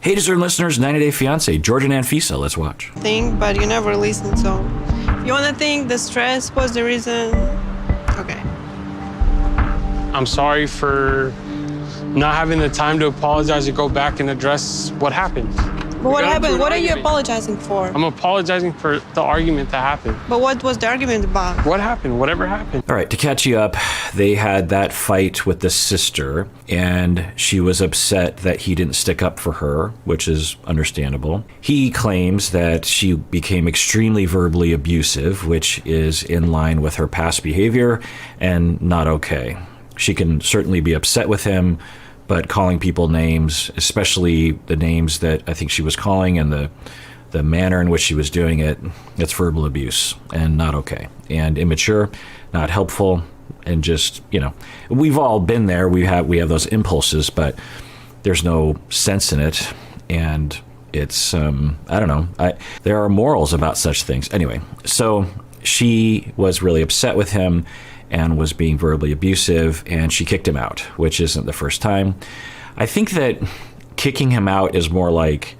Hey, discerned listeners, 90 Day Fiancé, Jorge and Anfisa. Let's watch. Think, but you never listen. So if you want to think the stress was the reason, okay. I'm sorry for not having the time to apologize and go back and address what happened. But what happened? What are you apologizing for? I'm apologizing for the argument that happened. But what was the argument about? What happened? Whatever happened. All right, to catch you up, they had that fight with the sister, and she was upset that he didn't stick up for her, which is understandable. He claims that she became extremely verbally abusive, which is in line with her past behavior and not okay. She can certainly be upset with him, but calling people names, especially the names that I think she was calling and the manner in which she was doing it, it's verbal abuse and not okay and immature, not helpful, and just, we've all been there. We have those impulses, but there's no sense in it, and it's I don't know. There are morals about such things. Anyway, so she was really upset with him and was being verbally abusive, and she kicked him out, which isn't the first time. I think that kicking him out is more like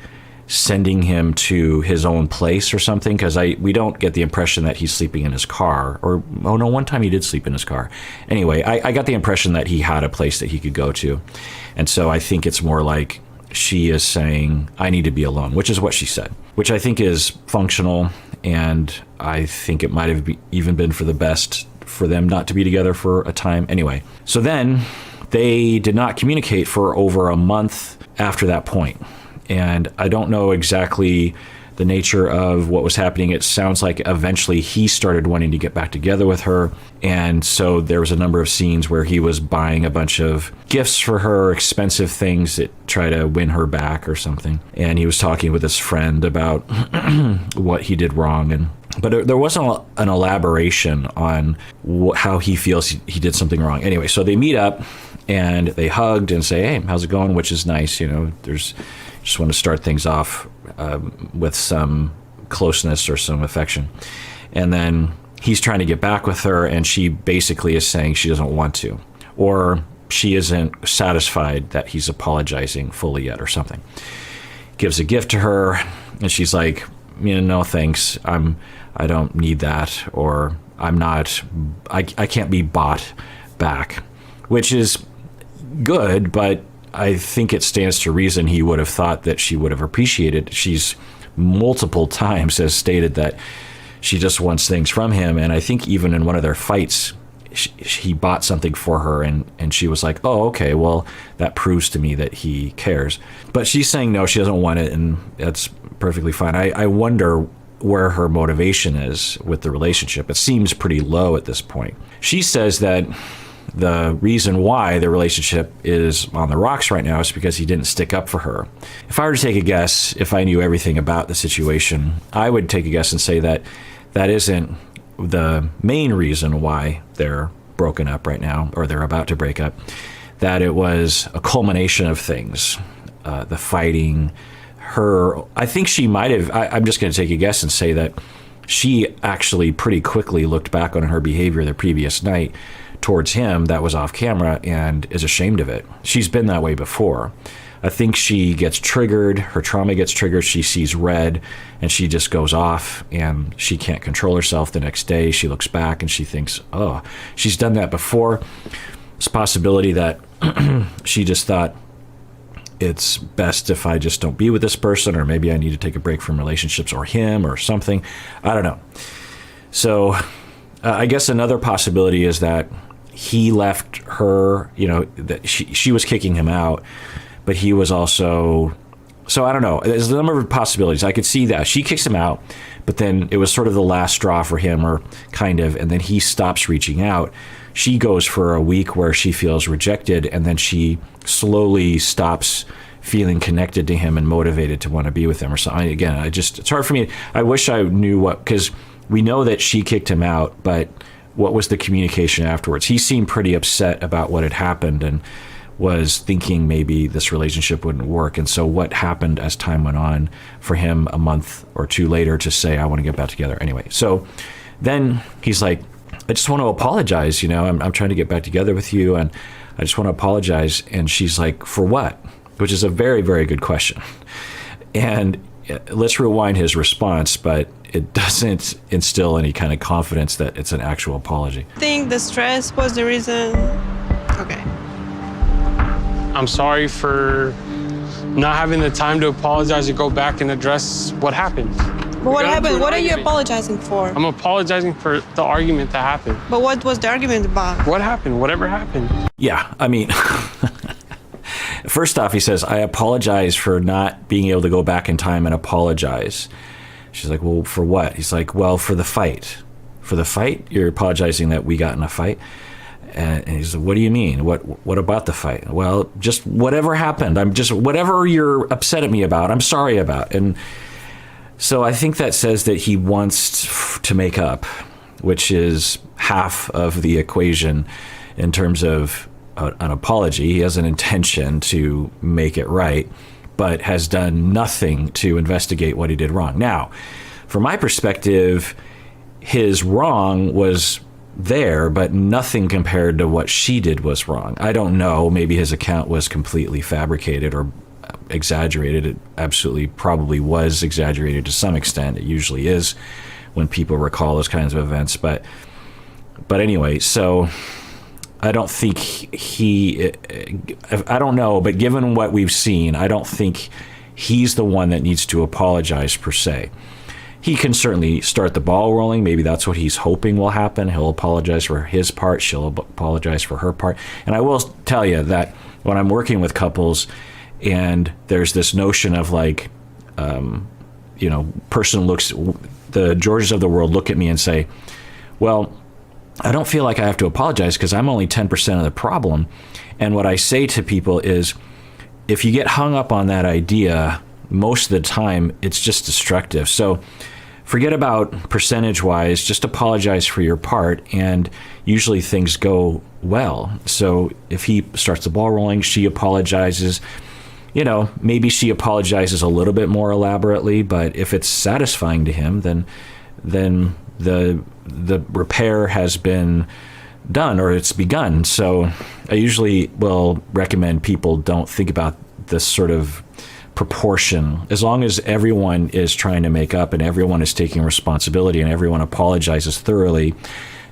sending him to his own place or something, because we don't get the impression that he's sleeping in his car. Or, oh no, one time he did sleep in his car. Anyway, I got the impression that he had a place that he could go to. And so I think it's more like she is saying, I need to be alone, which is what she said, which I think is functional, and I think it might have even been for the best for them not to be together for a time. Anyway, so then they did not communicate for over a month after that point. And I don't know exactly the nature of what was happening. It sounds like eventually he started wanting to get back together with her. And so there was a number of scenes where he was buying a bunch of gifts for her, expensive things that try to win her back or something. And he was talking with his friend about what he did wrong. But there wasn't an elaboration on how he feels he did something wrong. Anyway, so they meet up and they hugged and say, hey, how's it going? Which is nice. Just want to start things off with some closeness or some affection. And then he's trying to get back with her, and she basically is saying she doesn't want to, or she isn't satisfied that he's apologizing fully yet or something. Gives a gift to her, and she's like, no thanks, I don't need that, or I can't be bought back, which is good, but I think it stands to reason he would have thought that she would have appreciated. She's multiple times has stated that she just wants things from him, and I think even in one of their fights, he bought something for her, and she was like, oh, okay, well, that proves to me that he cares. But she's saying no, she doesn't want it, and that's perfectly fine. I wonder where her motivation is with the relationship. It seems pretty low at this point. She says that the reason why the relationship is on the rocks right now is because he didn't stick up for her. If I were to take a guess, if I knew everything about the situation, I would take a guess and say that that isn't the main reason why they're broken up right now, or they're about to break up, that it was a culmination of things. The fighting, I think she might have, I'm just going to take a guess and say that she actually pretty quickly looked back on her behavior the previous night towards him that was off camera and is ashamed of it. She's been that way before. I think she gets triggered, her trauma gets triggered, she sees red, and she just goes off, and she can't control herself. The next day, she looks back and she thinks, oh, she's done that before. It's a possibility that she just thought, it's best if I just don't be with this person, or maybe I need to take a break from relationships, or him, or something. I don't know. So I guess another possibility is that he left her, that she was kicking him out, but he was also, so I don't know. There's a number of possibilities. I could see that. She kicks him out, but then it was sort of the last straw for him, or kind of, and then he stops reaching out. She goes for a week where she feels rejected, and then she slowly stops feeling connected to him and motivated to want to be with him or something. Again, it's hard for me. I wish I knew because we know that she kicked him out, but what was the communication afterwards? He seemed pretty upset about what had happened and was thinking maybe this relationship wouldn't work. And so what happened as time went on for him a month or two later to say, I want to get back together. Anyway, so then he's like, I just want to apologize. I'm trying to get back together with you, and I just want to apologize. And she's like, for what? which is a very, very good question. And let's rewind his response, but it doesn't instill any kind of confidence that it's an actual apology. I think the stress was the reason. Okay. I'm sorry for not having the time to apologize and go back and address what happened. But what happened? What are you apologizing for? I'm apologizing for the argument that happened. But what was the argument about? What happened? Whatever happened. Yeah, I mean, first off, he says, I apologize for not being able to go back in time and apologize. She's like, well, for what? He's like, well, for the fight. For the fight? You're apologizing that we got in a fight? And he's like, what do you mean? What about the fight? Well, just whatever happened. Whatever you're upset at me about, I'm sorry about. And so I think that says that he wants to make up, which is half of the equation in terms of an apology. He has an intention to make it right, but has done nothing to investigate what he did wrong. Now, from my perspective, his wrong was there, but nothing compared to what she did was wrong. I don't know. Maybe his account was completely fabricated or exaggerated. It absolutely probably was exaggerated to some extent. It usually is when people recall those kinds of events. But anyway, so I don't think I don't know, but given what we've seen, I don't think he's the one that needs to apologize per se. He can certainly start the ball rolling. Maybe that's what he's hoping will happen. He'll apologize for his part. She'll apologize for her part. And I will tell you that when I'm working with couples and there's this notion of like, the Georges of the world look at me and say, well, I don't feel like I have to apologize because I'm only 10% of the problem. And what I say to people is, if you get hung up on that idea, most of the time it's just destructive. So forget about percentage-wise, just apologize for your part, and usually things go well. So if he starts the ball rolling, she apologizes. Maybe she apologizes a little bit more elaborately, but if it's satisfying to him, then the repair has been done or it's begun. So I usually will recommend people don't think about this sort of proportion. As long as everyone is trying to make up and everyone is taking responsibility and everyone apologizes thoroughly,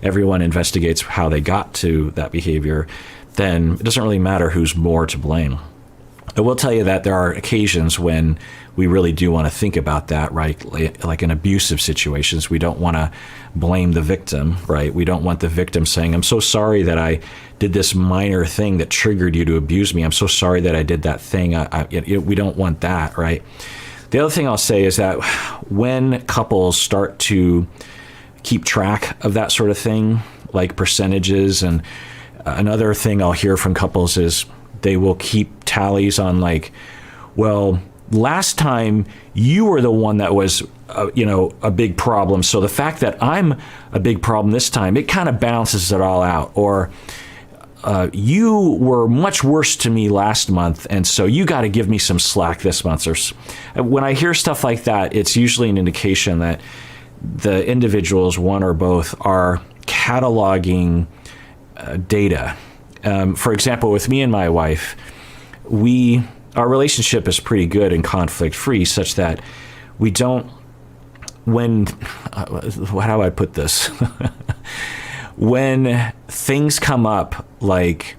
everyone investigates how they got to that behavior, then it doesn't really matter who's more to blame. I will tell you that there are occasions when we really do want to think about that, right? Like in abusive situations, we don't want to blame the victim, right? We don't want the victim saying, I'm so sorry that I did this minor thing that triggered you to abuse me. I'm so sorry that I did that thing. We don't want that, right? The other thing I'll say is that when couples start to keep track of that sort of thing, like percentages, and another thing I'll hear from couples is they will keep tallies on like, well, last time you were the one that was, a big problem. So the fact that I'm a big problem this time, it kind of balances it all out. Or you were much worse to me last month, and so you got to give me some slack this month. Or when I hear stuff like that, it's usually an indication that the individuals, one or both, are cataloging data. For example, with me and my wife, our relationship is pretty good and conflict-free, such that we don't, how do I put this? When things come up, like,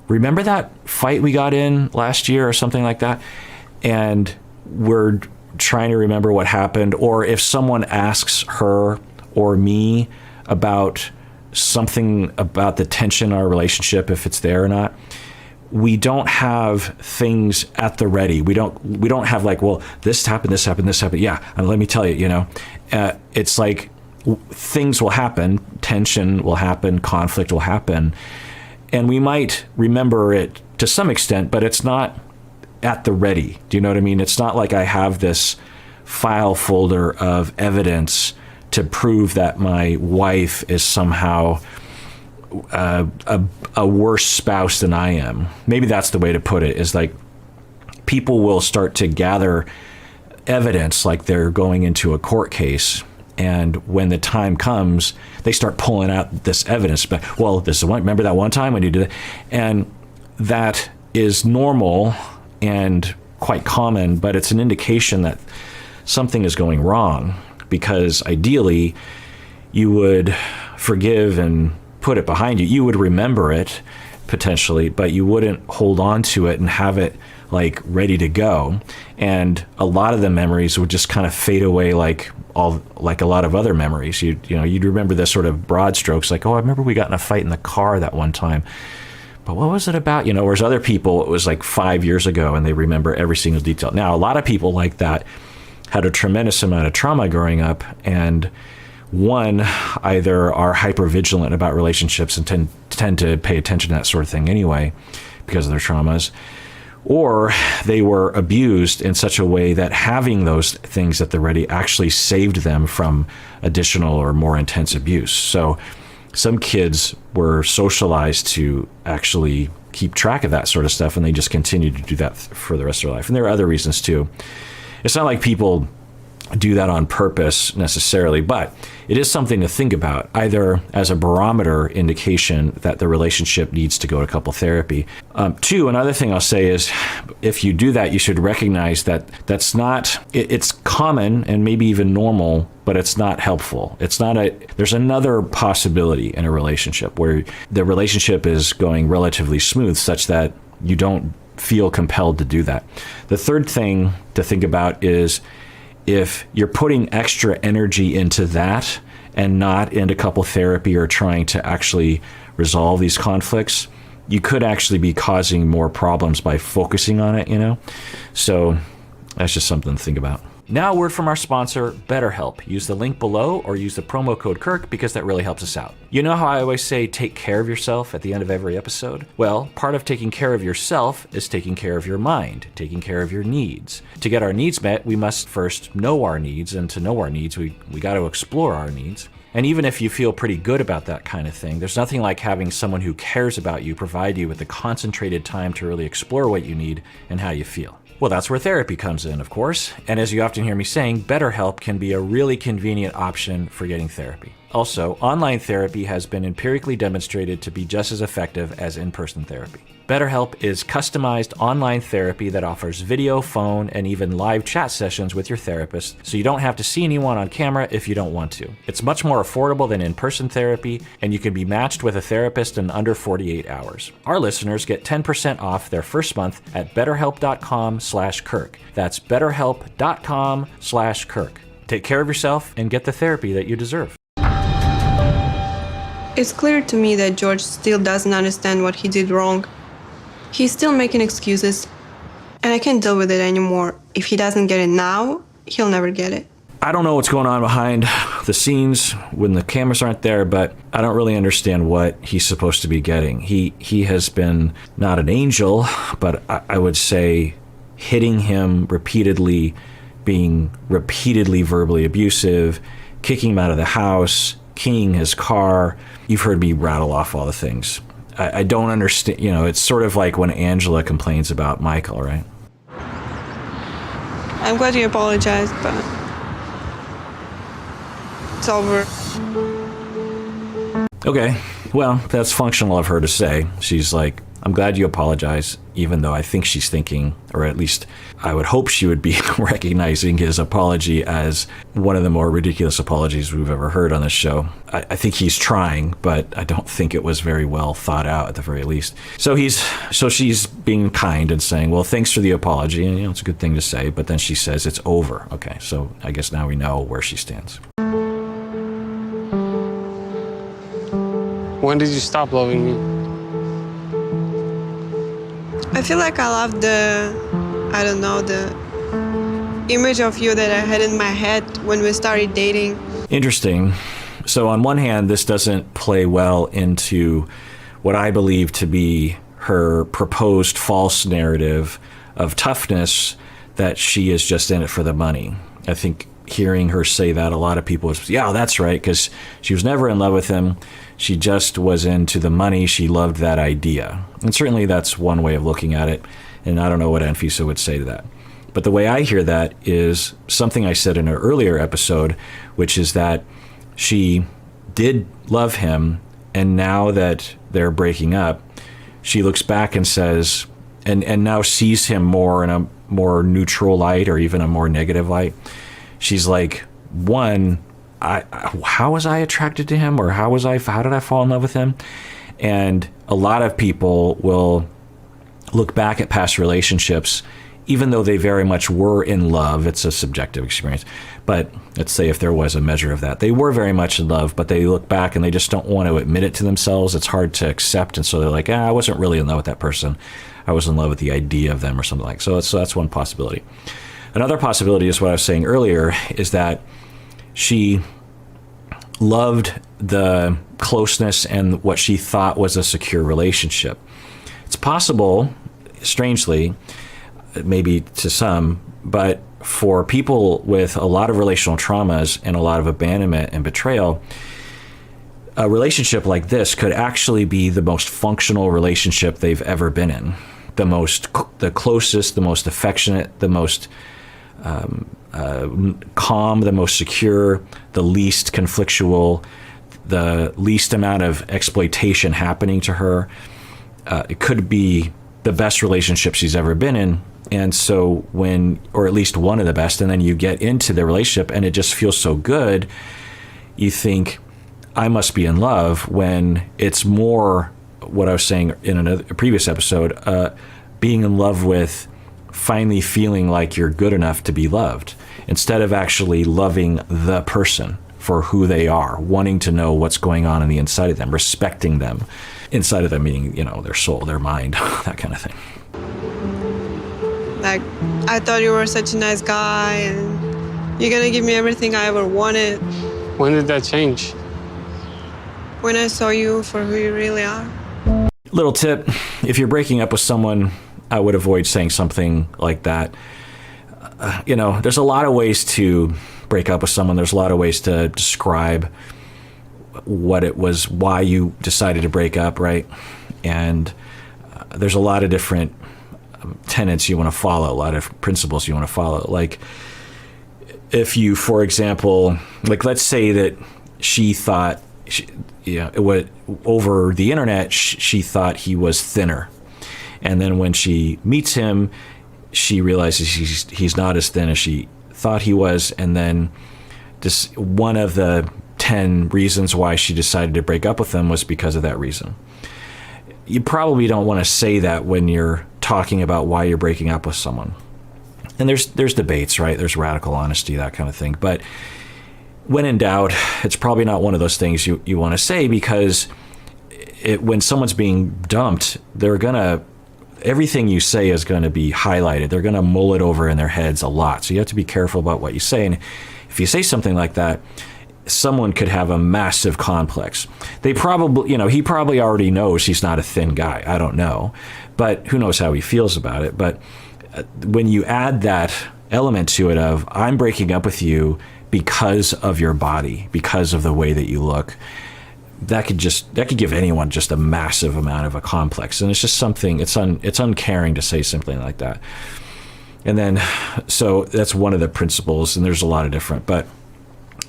remember that fight we got in last year or something like that? And we're trying to remember what happened, or if someone asks her or me about something about the tension in our relationship, if it's there or not, we don't have things at the ready. We don't have like, well, this happened. Yeah, and let me tell you, it's like things will happen, tension will happen, conflict will happen, and we might remember it to some extent, but it's not at the ready. Do you know what I mean? It's not like I have this file folder of evidence to prove that my wife is somehow a worse spouse than I am. Maybe that's the way to put it, is like people will start to gather evidence like they're going into a court case. And when the time comes, they start pulling out this evidence. But, well, this is one, remember that one time when you did it? And that is normal and quite common, but it's an indication that something is going wrong, because ideally you would forgive and put it behind you. You would remember it potentially, but you wouldn't hold on to it and have it like ready to go. And a lot of the memories would just kind of fade away like a lot of other memories. You'd remember this sort of broad strokes, like, oh, I remember we got in a fight in the car that one time. But what was it about? Whereas other people, it was like 5 years ago and they remember every single detail. Now, a lot of people like that had a tremendous amount of trauma growing up, and one, either are hypervigilant about relationships and tend to pay attention to that sort of thing anyway because of their traumas, or they were abused in such a way that having those things at the ready actually saved them from additional or more intense abuse. So some kids were socialized to actually keep track of that sort of stuff, and they just continue to do that for the rest of their life. And there are other reasons too. It's not like people do that on purpose necessarily, but it is something to think about, either as a barometer indication that the relationship needs to go to couple therapy. Two, another thing I'll say is, if you do that, you should recognize that it's common and maybe even normal, but it's not helpful. There's another possibility in a relationship where the relationship is going relatively smooth such that you don't feel compelled to do that. The third thing to think about is, if you're putting extra energy into that and not into couple therapy or trying to actually resolve these conflicts, you could actually be causing more problems by focusing on it, So that's just something to think about. Now, a word from our sponsor, BetterHelp. Use the link below or use the promo code Kirk because that really helps us out. You know how I always say take care of yourself at the end of every episode? Well, part of taking care of yourself is taking care of your mind, taking care of your needs. To get our needs met, we must first know our needs, and to know our needs, we got to explore our needs. And even if you feel pretty good about that kind of thing, there's nothing like having someone who cares about you provide you with the concentrated time to really explore what you need and how you feel. Well, that's where therapy comes in, of course. And as you often hear me saying, BetterHelp can be a really convenient option for getting therapy. Also, online therapy has been empirically demonstrated to be just as effective as in-person therapy. BetterHelp is customized online therapy that offers video, phone, and even live chat sessions with your therapist, so you don't have to see anyone on camera if you don't want to. It's much more affordable than in-person therapy, and you can be matched with a therapist in under 48 hours. Our listeners get 10% off their first month at betterhelp.com/Kirk. That's betterhelp.com/Kirk. Take care of yourself and get the therapy that you deserve. It's clear to me that George still doesn't understand what he did wrong. He's still making excuses, and I can't deal with it anymore. If he doesn't get it now, he'll never get it. I don't know what's going on behind the scenes when the cameras aren't there, but I don't really understand what he's supposed to be getting. He has been not an angel, but I would say hitting him repeatedly, being repeatedly verbally abusive, kicking him out of the house, keying his car. You've heard me rattle off all the things. I don't understand. It's sort of like when Angela complains about Michael, right? I'm glad you apologized, but it's over. Okay, well, that's functional of her to say. She's like, I'm glad you apologize, even though I think she's thinking, or at least I would hope she would be recognizing his apology as one of the more ridiculous apologies we've ever heard on this show. I think he's trying, but I don't think it was very well thought out at the very least. So she's being kind and saying, well, thanks for the apology. And it's a good thing to say, but then she says it's over. Okay, so I guess now we know where she stands. When did you stop loving me? I feel like I love the image of you that I had in my head when we started dating. Interesting. So on one hand, this doesn't play well into what I believe to be her proposed false narrative of toughness, that she is just in it for the money. I think hearing her say that, a lot of people was, yeah, that's right, because she was never in love with him. She just was into the money. She loved that idea. And certainly that's one way of looking at it. And I don't know what Anfisa would say to that. But the way I hear that is something I said in an earlier episode, which is that she did love him. And now that they're breaking up, she looks back and says, and now sees him more in a more neutral light or even a more negative light, she's like, one, how was I attracted to him, or how did I fall in love with him? And a lot of people will look back at past relationships, even though they very much were in love. It's a subjective experience, but let's say if there was a measure of that, they were very much in love, but they look back and they just don't want to admit it to themselves. It's hard to accept, and so they're like, I wasn't really in love with that person. I was in love with the idea of them or something like that. So that's one possibility. Another possibility is what I was saying earlier, is that she loved the closeness and what she thought was a secure relationship. It's possible, strangely, maybe to some, but for people with a lot of relational traumas and a lot of abandonment and betrayal, a relationship like this could actually be the most functional relationship they've ever been in. The closest, the most affectionate, the most calm, the most secure, the least conflictual, the least amount of exploitation happening to her. It could be the best relationship she's ever been in. And so or at least one of the best, and then you get into the relationship and it just feels so good, you think, I must be in love, when it's more what I was saying in a previous episode, being in love with finally feeling like you're good enough to be loved, instead of actually loving the person for who they are, wanting to know what's going on the inside of them, respecting them inside of them, meaning, their soul, their mind, that kind of thing. Like, I thought you were such a nice guy and you're gonna give me everything I ever wanted. When did that change? When I saw you for who you really are. Little tip, if you're breaking up with someone, I would avoid saying something like that. There's a lot of ways to break up with someone. There's a lot of ways to describe what it was, why you decided to break up, right? And there's a lot of different tenets you want to follow, a lot of principles you want to follow. Like, if you, for example, let's say that she thought, over the internet, she thought he was thinner. And then when she meets him, she realizes he's not as thin as she thought he was. And then this, one of the 10 reasons why she decided to break up with him was because of that reason. You probably don't want to say that when you're talking about why you're breaking up with someone. And there's debates, right? There's radical honesty, that kind of thing. But when in doubt, it's probably not one of those things you want to say, because when someone's being dumped, everything you say is going to be highlighted. They're going to mull it over in their heads a lot. So you have to be careful about what you say. And if you say something like that, someone could have a massive complex. He probably already knows he's not a thin guy. I don't know. But who knows how he feels about it. But when you add that element to it of, I'm breaking up with you because of your body, because of the way that you look, that could give anyone just a massive amount of a complex. And it's just something, it's uncaring to say something like that. And then, so that's one of the principles, and there's a lot of different, but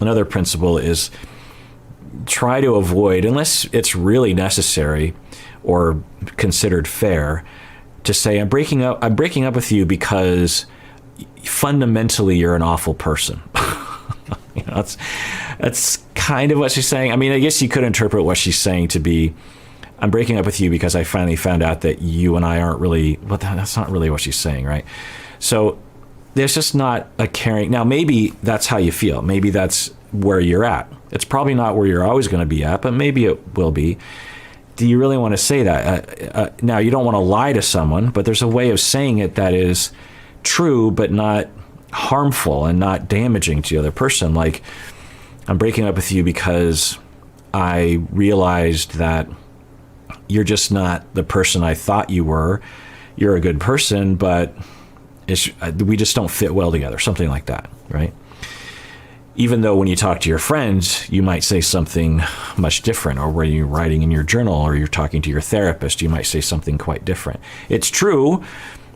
another principle is try to avoid, unless it's really necessary or considered fair, to say, I'm breaking up with you because fundamentally you're an awful person. That's kind of what she's saying. I mean, I guess you could interpret what she's saying to be, I'm breaking up with you because I finally found out that you and I aren't really, but that's not really what she's saying, right? So there's just not a caring. Now, maybe that's how you feel. Maybe that's where you're at. It's probably not where you're always going to be at, but maybe it will be. Do you really want to say that? Now, you don't want to lie to someone, but there's a way of saying it that is true, but not harmful and not damaging to the other person. Like, I'm breaking up with you because I realized that you're just not the person I thought you were. You're a good person, but we just don't fit well together, something like that, right? Even though when you talk to your friends, you might say something much different, or when you're writing in your journal or you're talking to your therapist, you might say something quite different. It's true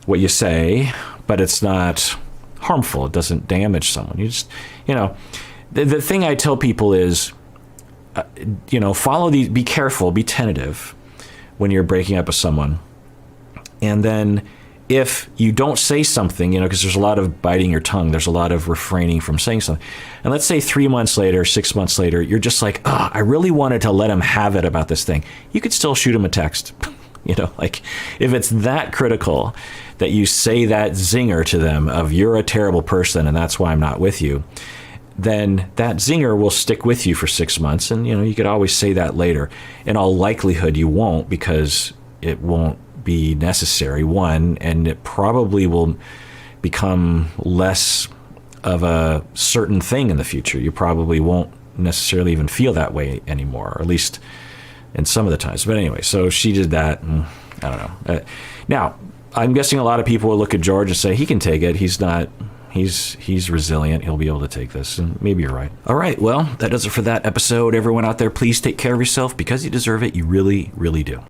what you say, but it's not harmful. It doesn't damage someone. You just, the thing I tell people is, follow these, be careful, be tentative when you're breaking up with someone. And then if you don't say something, because there's a lot of biting your tongue, there's a lot of refraining from saying something. And let's say 3 months later, 6 months later, you're just like, I really wanted to let him have it about this thing. You could still shoot him a text. Like if it's that critical that you say that zinger to them of you're a terrible person and that's why I'm not with you, then that zinger will stick with you for 6 months. And, you could always say that later. In all likelihood, you won't, because it won't be necessary, one, and it probably will become less of a certain thing in the future. You probably won't necessarily even feel that way anymore, or at least in some of the times. But anyway, so she did that, and I don't know. Now, I'm guessing a lot of people will look at George and say, he can take it. He's resilient. He'll be able to take this. And maybe you're right. All right. Well, that does it for that episode. Everyone out there, please take care of yourself because you deserve it. You really, really do.